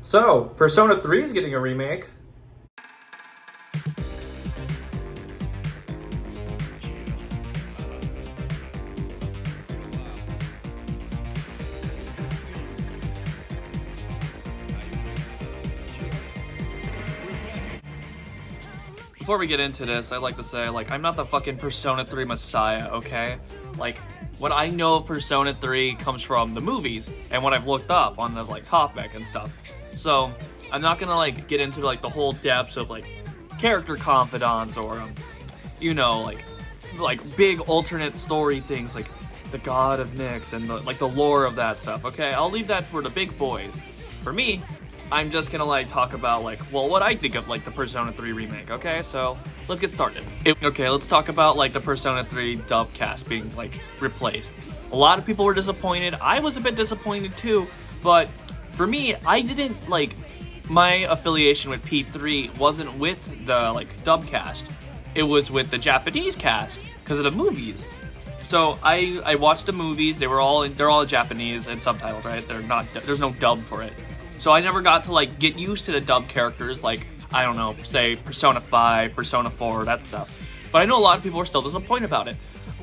So, Persona 3 is getting a remake. Before we get into this, I'd like to say, I'm not the fucking Persona 3 messiah, okay? What I know of Persona 3 comes from the movies, and what I've looked up on the, topic and stuff. So, I'm not gonna, get into, the whole depths of, character confidants or, big alternate story things, like the God of Nyx and, the lore of that stuff, okay? I'll leave that for the big boys. For me, I'm just gonna talk about what I think of the Persona 3 remake, okay? So let's get started. Okay, let's talk about the Persona 3 dub cast being replaced. A lot of people were disappointed. I was a bit disappointed too, but for me, I didn't my affiliation with P3 wasn't with the dub cast. It was with the Japanese cast because of the movies. So I watched the movies. They're all Japanese and subtitled, right? There's no dub for it. So I never got to get used to the dub characters, I don't know, say Persona 5, Persona 4, that stuff. But I know a lot of people are still disappointed about it.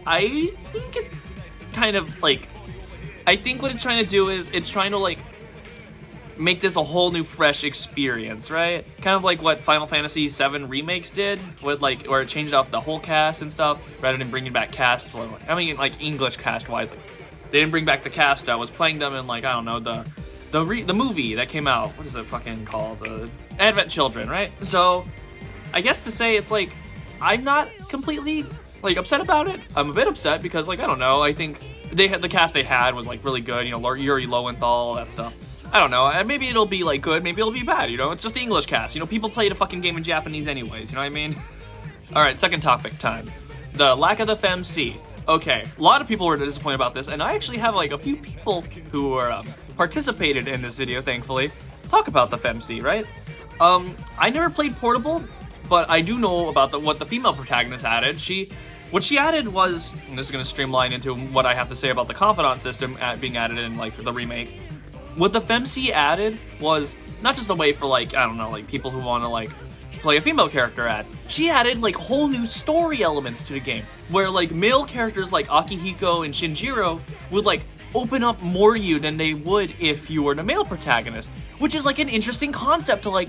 I think it kind of I think what it's trying to do is it's trying to make this a whole new fresh experience, right? Kind of like what Final Fantasy VII remakes did with where it changed off the whole cast and stuff rather than bringing back cast. I mean, English cast wise, they didn't bring back the cast that was playing them in I don't know, the movie that came out. What is it fucking called? Advent Children, right? So I guess to say it's I'm not completely upset about it. I'm a bit upset because I don't know, I think the cast they had was really good, Yuri Lowenthal, all that stuff. I don't know, and maybe it'll be good, maybe it'll be bad, it's just the English cast. People play the fucking game in Japanese anyways, you know what I mean? Alright, second topic time. The lack of the FEMC. Okay, a lot of people were disappointed about this, and I actually have a few people who are participated in this video, thankfully, talk about the FEMC, right? I never played Portable, but I do know about what the female protagonist added. What she added was, and this is going to streamline into what I have to say about the confidant system being added in the remake. What the FEMC added was not just a way for I don't know, people who want to play a female character at. She added whole new story elements to the game, where male characters like Akihiko and Shinjiro would open up more you than they would if you were the male protagonist, which is an interesting concept to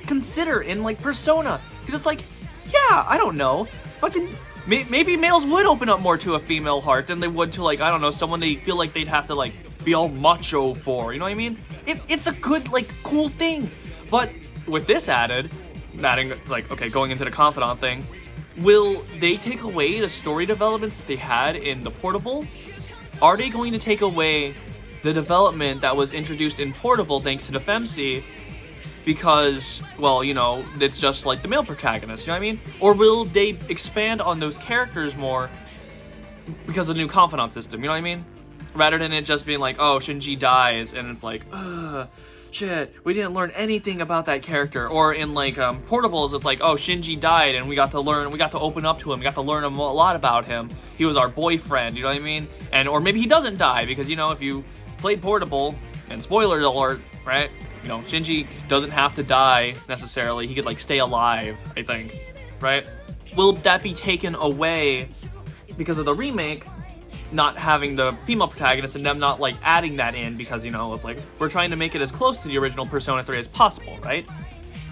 consider in Persona, because it's yeah, I don't know, fucking maybe males would open up more to a female heart than they would to I don't know, someone they feel they'd have to be all macho for, you know what I mean? It's a good cool thing. But with this adding okay, going into the confidant thing, will they take away the story developments that they had in the Portable? Are they going to take away the development that was introduced in Portable thanks to the FEMC? Because, well, it's just the male protagonist, you know what I mean? Or will they expand on those characters more because of the new confidant system, you know what I mean? Rather than it just being oh, Shinji dies, and it's ugh, shit, we didn't learn anything about that character. Or in Portables, it's oh, Shinji died, and we got to open up to him, we got to learn a lot about him. He was our boyfriend, you know what I mean? Or maybe he doesn't die, because if you played Portable, and spoiler alert, right? Shinji doesn't have to die necessarily. He could stay alive, I think, right? Will that be taken away because of the remake not having the female protagonist and them not adding that in, because it's we're trying to make it as close to the original Persona 3 as possible, right?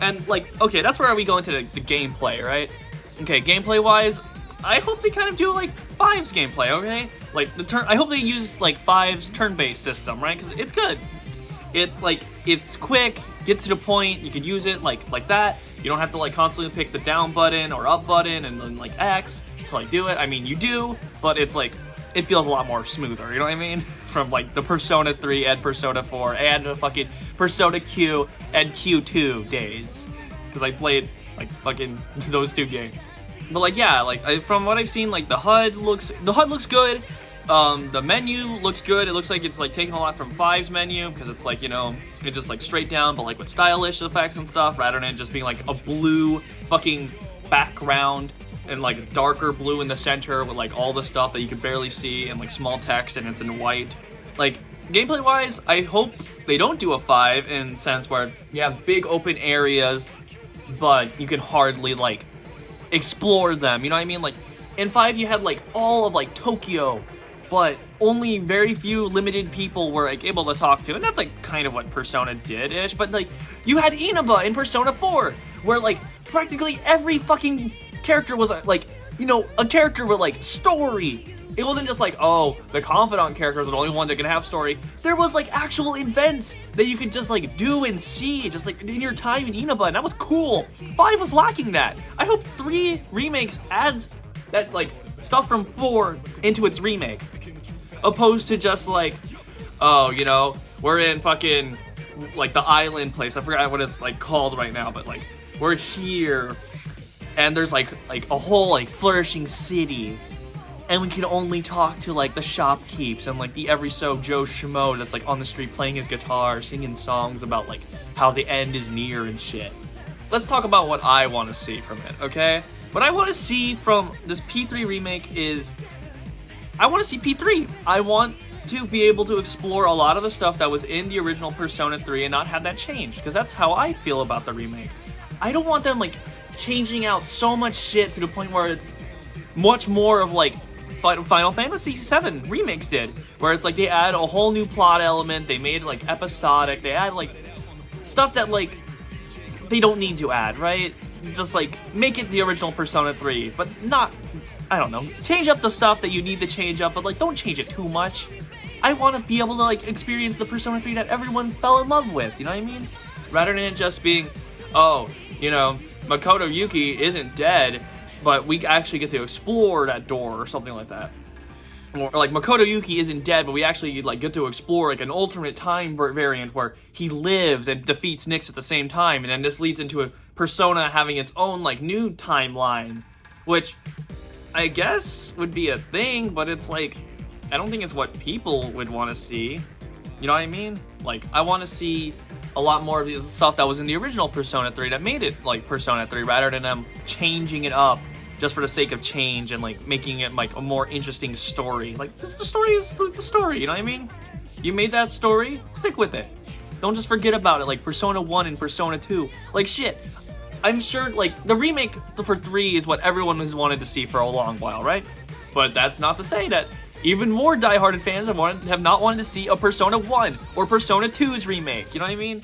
And okay, that's where we go into the gameplay, right? Okay, gameplay wise, I hope they kind of do 5's gameplay, okay? I hope they use 5's turn-based system, right? Because it's good. It's quick, get to the point, you can use it like that. You don't have to constantly pick the down button or up button and then X to do it. I mean, you do, but it's it feels a lot more smoother, you know what I mean? From the Persona 3 and Persona 4 and the fucking Persona Q and Q2 days. Because I played fucking those two games. But yeah, from what I've seen, the HUD looks good. The menu looks good. It looks like it's taking a lot from 5's menu, because it's it's just straight down, but with stylish effects and stuff, rather than just being a blue fucking background and darker blue in the center with all the stuff that you can barely see and small text and it's in white. Gameplay wise, I hope they don't do a 5 in sense where you have big open areas, but you can hardly, like, explore them, you know what I mean? Like, in 5 you had, like, all of, like, Tokyo, but only very few limited people were, like, able to talk to, and that's, like, kind of what Persona did-ish, but, like, you had Inaba in Persona 4, where, like, practically every fucking character was, like, you know, a character with, like, story. It wasn't just like, oh, the confidant character is the only one that can have story. There was, like, actual events that you could just, like, do and see, just, like, in your time in Inaba, and that was cool. 5 was lacking that. I hope 3 remakes adds that, like, stuff from 4 into its remake. Opposed to just, like, oh, you know, we're in fucking, like, the island place. I forgot what it's, like, called right now, but, like, we're here, and there's, like a whole, like, flourishing city. And we can only talk to, like, the shopkeeps and, like, the every so Joe Schmo that's, like, on the street playing his guitar, singing songs about, like, how the end is near and shit. Let's talk about what I want to see from it, okay? What I want to see from this P3 remake is, I want to see P3. I want to be able to explore a lot of the stuff that was in the original Persona 3 and not have that changed, because that's how I feel about the remake. I don't want them, like, changing out so much shit to the point where it's much more of, like, Final Fantasy VII remakes did, where it's like they add a whole new plot element, they made it, like, episodic, they add, like, stuff that, like, they don't need to add, right? Just, like, make it the original Persona 3, but not, I don't know, change up the stuff that you need to change up, but, like, don't change it too much. I want to be able to, like, experience the Persona 3 that everyone fell in love with, you know what I mean? Rather than it just being, oh, you know, Makoto Yuki isn't dead, but we actually get to explore that door or something like that. Or, like, Makoto Yuki isn't dead, but we actually, like, get to explore, like, an alternate time variant where he lives and defeats Nyx at the same time, and then this leads into a Persona having its own, like, new timeline, which I guess would be a thing, but it's, like, I don't think it's what people would want to see. You know what I mean? Like, I want to see a lot more of the stuff that was in the original Persona 3 that made it, like, Persona 3, rather than them changing it up just for the sake of change and, like, making it, like, a more interesting story. Like, the story is the story, you know what I mean? You made that story, stick with it. Don't just forget about it, like Persona 1 and Persona 2. Like, shit, I'm sure, like, the remake for 3 is what everyone has wanted to see for a long while, right? But that's not to say that even more dieharded fans have not wanted to see a Persona 1 or Persona 2's remake, you know what I mean?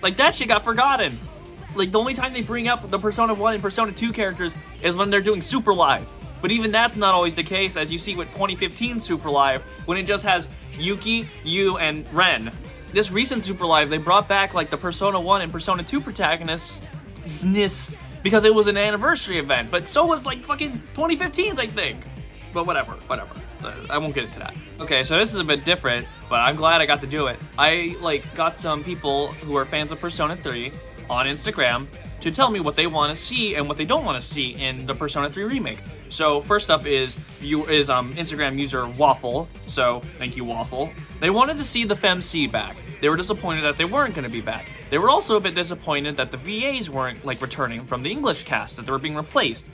Like, that shit got forgotten. Like, the only time they bring up the Persona 1 and Persona 2 characters is when they're doing Super Live. But even that's not always the case, as you see with 2015 Super Live, when it just has Yuki, Yu, and Ren. This recent Super Live, they brought back, like, the Persona 1 and Persona 2 protagonists because it was an anniversary event, but so was, like, fucking 2015's, I think. But whatever. I won't get into that. Okay, so this is a bit different, but I'm glad I got to do it. I, like, got some people who are fans of Persona 3 on Instagram to tell me what they want to see and what they don't want to see in the Persona 3 remake. So first up is Instagram user Waffle. So thank you, Waffle. They wanted to see the FEMC back. They were disappointed that they weren't going to be back. They were also a bit disappointed that the VAs weren't, like, returning from the English cast, that they were being replaced.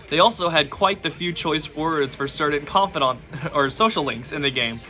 They also had quite the few choice words for certain confidants or social links in the game.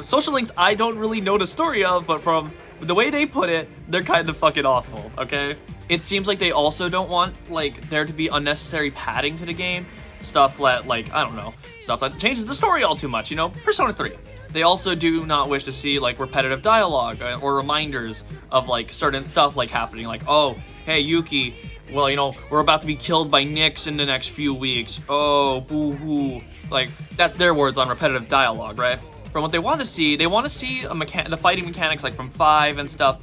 Social links I don't really know the story of, but from the way they put it, they're kind of fucking awful, okay? It seems like they also don't want, like, there to be unnecessary padding to the game. Stuff that, like, I don't know, stuff that changes the story all too much, you know? Persona 3. They also do not wish to see, like, repetitive dialogue or reminders of, like, certain stuff, like, happening. Like, oh, hey, Yuki, well, you know, we're about to be killed by Nyx in the next few weeks. Oh, boo-hoo. Like, that's their words on repetitive dialogue, right? From what they want to see the fighting mechanics, like, from 5 and stuff.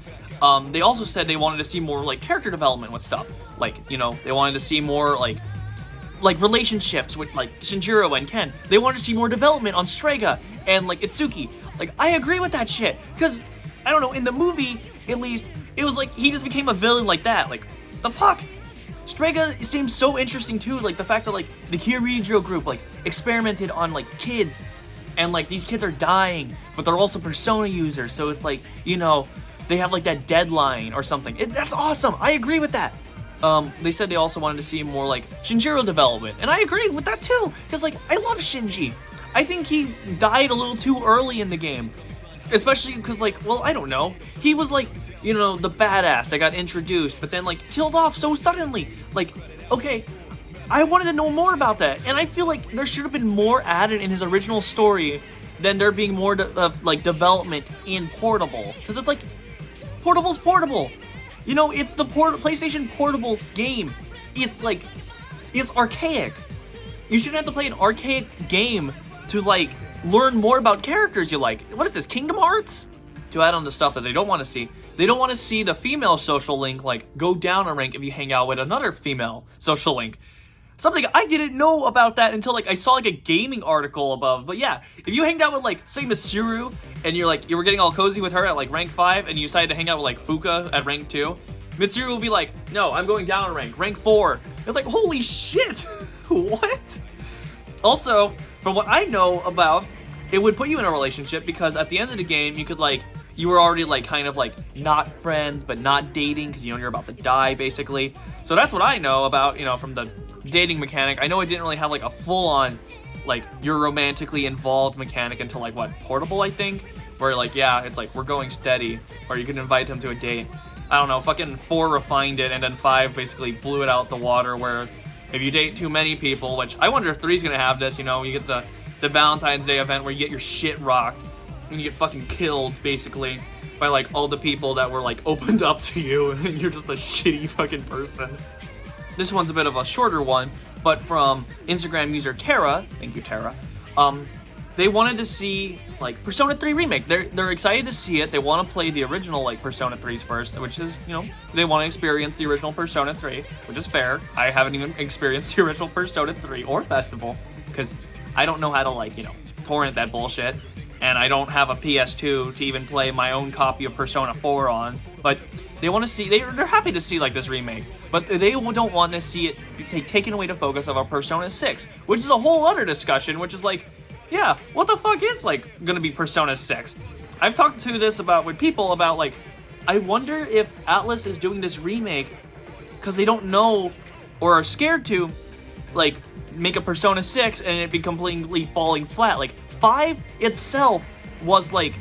They also said they wanted to see more, like, character development with stuff. Like, you know, they wanted to see more, like relationships with, like, Shinjiro and Ken. They wanted to see more development on Strega and, like, Itsuki. Like, I agree with that shit. Because, I don't know, in the movie, at least, it was like he just became a villain like that. Like, the fuck? Strega seems so interesting, too. Like, the fact that, like, the Kirijo group, like, experimented on, like, kids. And, like, these kids are dying, but they're also Persona users. So it's like, you know, they have, like, that deadline or something. That's awesome. I agree with that. They said they also wanted to see more, like, Shinjiro development, and I agree with that too, because, like, I love Shinji. I think he died a little too early in the game. Especially because, like, well, I don't know. He was, like, you know, the badass that got introduced, but then, like, killed off so suddenly. Like, okay, I wanted to know more about that. And I feel like there should have been more added in his original story than there being more, like, development in Portable. Because it's like, Portable's Portable. You know, it's the PlayStation Portable game. It's, like, it's archaic. You shouldn't have to play an archaic game to, like, learn more about characters you like. What is this, Kingdom Hearts? To add on the stuff that they don't want to see, they don't want to see the female social link, like, go down a rank if you hang out with another female social link. Something I didn't know about that until, like, I saw, like, a gaming article above. But yeah, if you hanged out with, like, say, Mitsuru, and you're, like, you were getting all cozy with her at, like, rank 5, and you decided to hang out with, like, Fuka at rank 2, Mitsuru will be like, no, I'm going down a rank 4. It's like, holy shit! What? Also, from what I know about, it would put you in a relationship because at the end of the game, you could, like, you were already, like, kind of, like, not friends, but not dating because, you know, you're about to die, basically. So that's what I know about, you know, from the dating mechanic. I know it didn't really have, like, a full-on, like, you're romantically involved mechanic until, like, what, Portable, I think? Where, like, yeah, it's like, we're going steady, or you can invite him to a date. I don't know, fucking 4 refined it, and then 5 basically blew it out the water, where if you date too many people, which I wonder if 3's gonna have this, you know, you get the Valentine's Day event where you get your shit rocked, and you get fucking killed, basically, by, like, all the people that were, like, opened up to you, and you're just a shitty fucking person. This one's a bit of a shorter one, but from Instagram user Tara, thank you Tara, they wanted to see, like, Persona 3 Remake. They're excited to see it. They want to play the original, like, Persona 3s first, which is, you know, they want to experience the original Persona 3, which is fair. I haven't even experienced the original Persona 3 or Festival, because I don't know how to, like, you know, torrent that bullshit, and I don't have a PS2 to even play my own copy of Persona 4 on, but they want to see, they're happy to see, like, this remake, but they don't want to see it taken away the focus of a Persona 6, which is a whole other discussion, which is like, yeah, what the fuck is, like, gonna be Persona 6? I've talked to this with people about, like, I wonder if Atlus is doing this remake because they don't know or are scared to, like, make a Persona 6 and it be completely falling flat. Like, 5 itself was, like,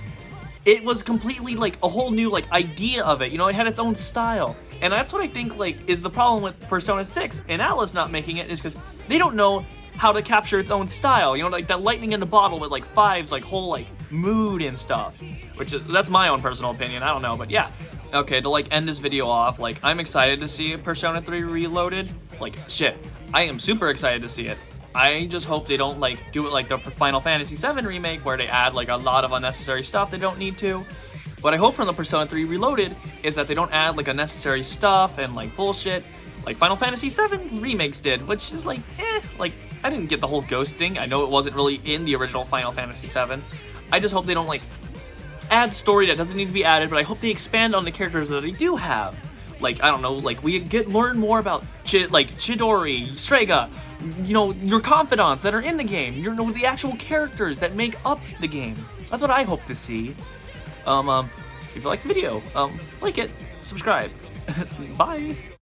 it was completely, like, a whole new, like, idea of it. You know, it had its own style. And that's what I think, like, is the problem with Persona 6 and Atlus not making it, is because they don't know how to capture its own style, you know, like that lightning in the bottle with, like, 5's, like, whole, like, mood and stuff, which is, that's my own personal opinion, I don't know, but yeah. Okay, to, like, end this video off, like, I'm excited to see Persona 3 Reloaded, like, shit, I am super excited to see it. I just hope they don't, like, do it like the Final Fantasy VII Remake, where they add, like, a lot of unnecessary stuff they don't need to. What I hope from the Persona 3 Reloaded is that they don't add, like, unnecessary stuff and, like, bullshit, like Final Fantasy VII Remakes did, which is, like, like, I didn't get the whole ghost thing. I know it wasn't really in the original Final Fantasy VII. I just hope they don't, like, add story that doesn't need to be added, but I hope they expand on the characters that they do have. Like, I don't know, like, we learn more about, Chidori, SEGA, you know, your confidants that are in the game. You know, the actual characters that make up the game. That's what I hope to see. If you like the video, like it, subscribe. Bye!